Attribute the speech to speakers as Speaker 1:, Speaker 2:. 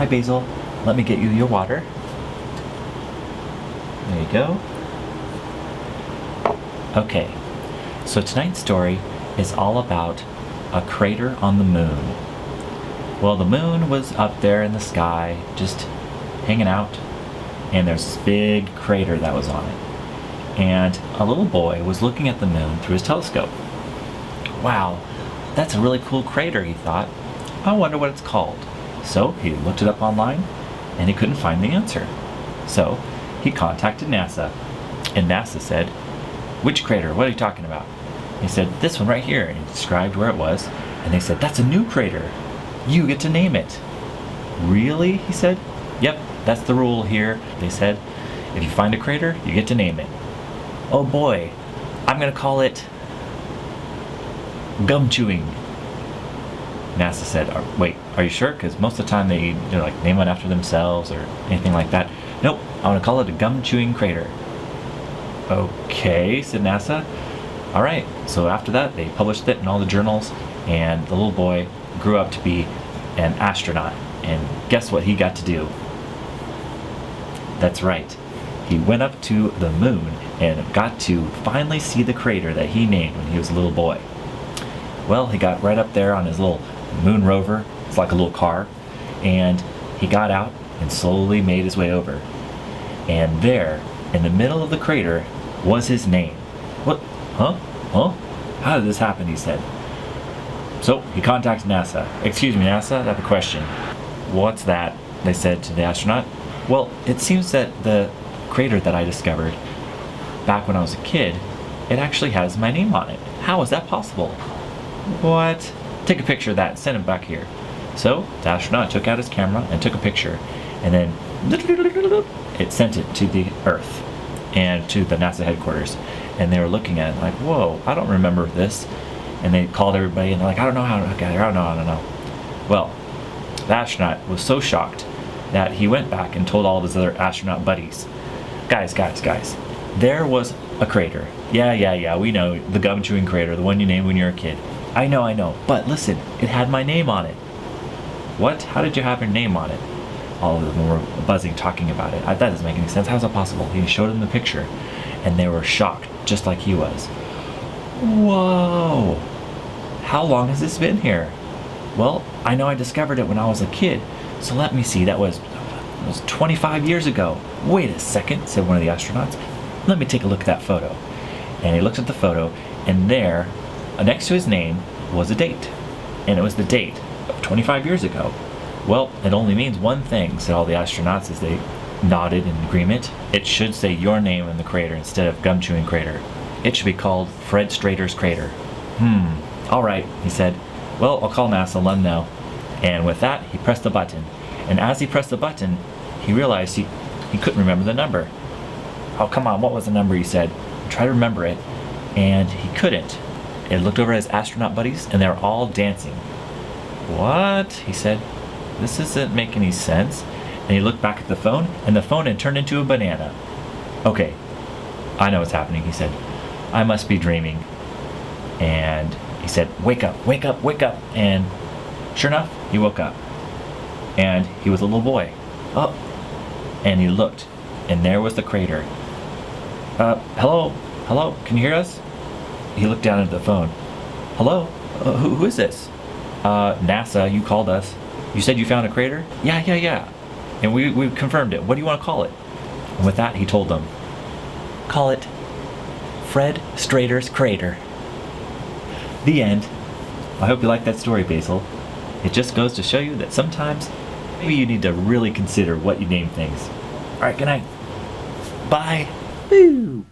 Speaker 1: Hi, Basil. Let me get you your water. There you go. Okay, so tonight's story is all about a crater on the moon. Well, the moon was up there in the sky, just hanging out, and there's this big crater that was on it. And a little boy was looking at the moon through his telescope. Wow, that's a really cool crater, he thought. I wonder what it's called. So he looked it up online, and he couldn't find the answer. So he contacted NASA, and NASA said, "Which crater? What are you talking about?" He said, "This one right here," and he described where it was, and they said, "That's a new crater. You get to name it." "Really?" he said. "Yep, that's the rule here," they said. "If you find a crater, you get to name it." "Oh boy, I'm gonna call it gum chewing." NASA said, "Wait, are you sure? Because most of the time they like name one after themselves or anything like that." "Nope, I want to call it a gum chewing crater." "Okay," said NASA. All right, so after that they published it in all the journals, and the little boy grew up to be an astronaut. And guess what he got to do? That's right. He went up to the moon and got to finally see the crater that he named when he was a little boy. Well, he got right up there on his little moon rover. It's like a little car. And he got out and slowly made his way over. And there, in the middle of the crater, was his name. "What? Huh? How did this happen?" he said. So he contacted NASA. "Excuse me, NASA, I have a question." "What's that?" they said to the astronaut. "Well, it seems that the crater that I discovered back when I was a kid, it actually has my name on it. How is that possible?" "What?" "Take a picture of that and send it back here." So the astronaut took out his camera and took a picture, and then it sent it to the Earth and to the NASA headquarters. And they were looking at it like, "Whoa, I don't remember this." And they called everybody and they're like, I don't know. Well, the astronaut was so shocked that he went back and told all of his other astronaut buddies, Guys, there was a crater. Yeah, we know, the gum chewing crater, the one you named when you were a kid. I know, but listen, it had my name on it." "What? How did you have your name on it?" All of them were buzzing, talking about it. That doesn't make any sense. How's that possible? He showed them the picture, and they were shocked, just like he was. "Whoa! How long has this been here?" "Well, I know I discovered it when I was a kid, so let me see, that was 25 years ago." "Wait a second," said one of the astronauts. "Let me take a look at that photo." And he looked at the photo, and there, next to his name, was a date. And it was the date of 25 years ago. "Well, it only means one thing," said all the astronauts as they nodded in agreement. "It should say your name in the crater instead of gum chewing crater. It should be called Fred Strader's crater." All right," he said. "Well, I'll call NASA and let him know." And with that, he pressed the button. And as he pressed the button, he realized he couldn't remember the number. "Oh, come on, what was the number?" he said. Try to remember it. And he couldn't. And looked over at his astronaut buddies, and they were all dancing. "What?" he said. "This doesn't make any sense." And he looked back at the phone, and the phone had turned into a banana. "Okay, I know what's happening," he said. "I must be dreaming." And he said, wake up. And sure enough, he woke up. And he was a little boy. Oh. And he looked, and there was the crater. Hello, can you hear us?" He looked down at the phone. "Hello, who is this?" NASA, you called us. You said you found a crater?" Yeah. And we confirmed it. What do you want to call it?" And with that, he told them, "Call it Fred Strader's crater." The end. I hope you liked that story, Basil. It just goes to show you that sometimes maybe you need to really consider what you name things. All right, good night. Bye. Boo.